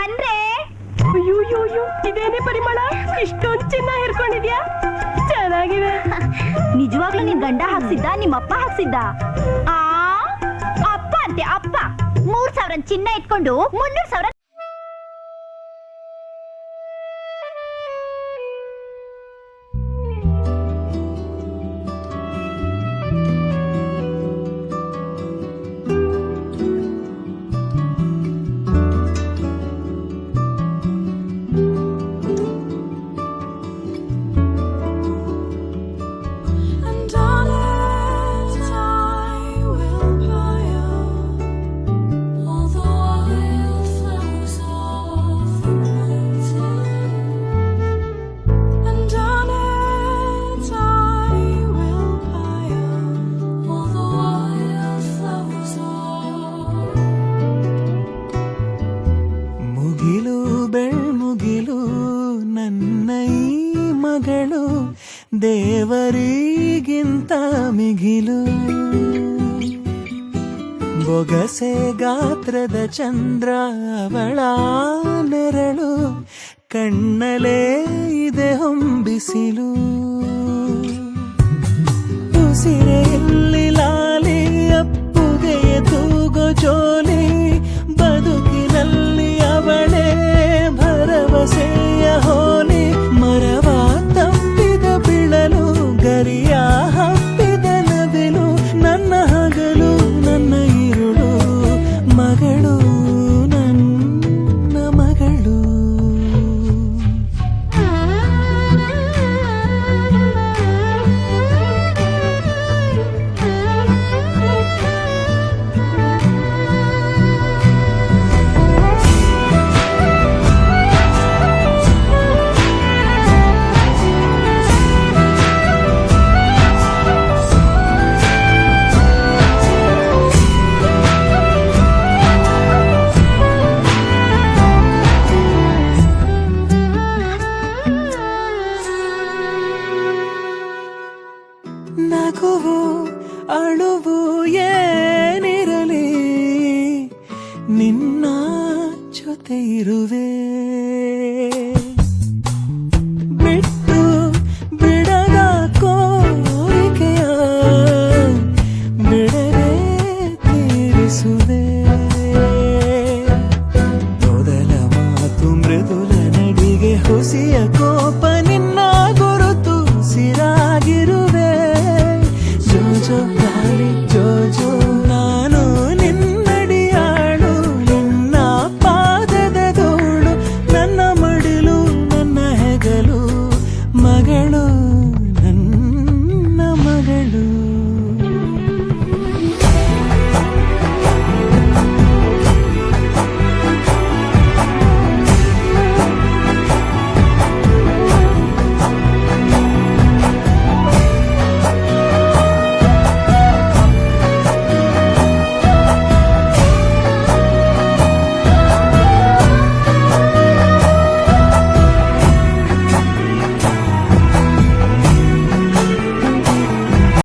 ಬಂದ್ರೆ ಅಯ್ಯೋ ಇದೇನೇ ಪರಿಮಳ, ಇಷ್ಟೊಂದು ಚಿನ್ನ ಹಿಡ್ಕೊಂಡಿದ್ಯಾ? ಚೆನ್ನಾಗಿದೆ. ನಿಜವಾಗ್ಲೂ ನಿನ್ ಗಂಡ ಹಾಕ್ಸಿದ್ದ ನಿಮ್ಮಪ್ಪ ಹಾಕ್ಸಿದ್ದ? ಅಪ್ಪ ಅಂತೆ ಅಪ್ಪ. 3,000 ಚಿನ್ನ ಇಟ್ಕೊಂಡು 300,000. ಬೆಳ್ಮುಗಿಲು ನನ್ನ ಈ ಮಗಳು ದೇವರಿಗಿಂತ ಮಿಗಿಲು. ಬೊಗಸೆ ಗಾತ್ರದ ಚಂದ್ರ ಅವಳ ನೆರಳು, ಕಣ್ಣಲೇ ಇದೆ ಹೊಂಬಿಸಿಲು. ಉಸಿರೆಯಲ್ಲಿ ಲಾಲಿ ಅಪ್ಪುಗೆಯ ತೂಗೋ ಜೋಲಿ, ಬದುಕಿನಲ್ಲಿ ಅವಳೇ ಭರವಸೆಯ ಹೋಲಿ. ಮರವ ತಪ್ಪಿದ ಬಿಳಲು, ಗರಿಯ ಹಬ್ಬಿದ ನವಿಲು, ನನ್ನ ಹಗಲು ನನ್ನ ಇರುಳು, ಮಗಳು ನನ್ನ ಮಗಳು. ನಗುವು ಅಳುವು ಏನಿರಲಿ, ನಿನ್ನ ಜೊತೆ ಇರುವೆ. ಬಿಟ್ಟು ಬಿಡದ ಕೋರಿಕೆಯ ಬಿಡದೆ ತೀರಿಸುವೆ. ಮೊದಲ ಮಾತು ಮೃದುಲ ನಡಿಗೆ ಹುಸಿಯ ಕೋಪ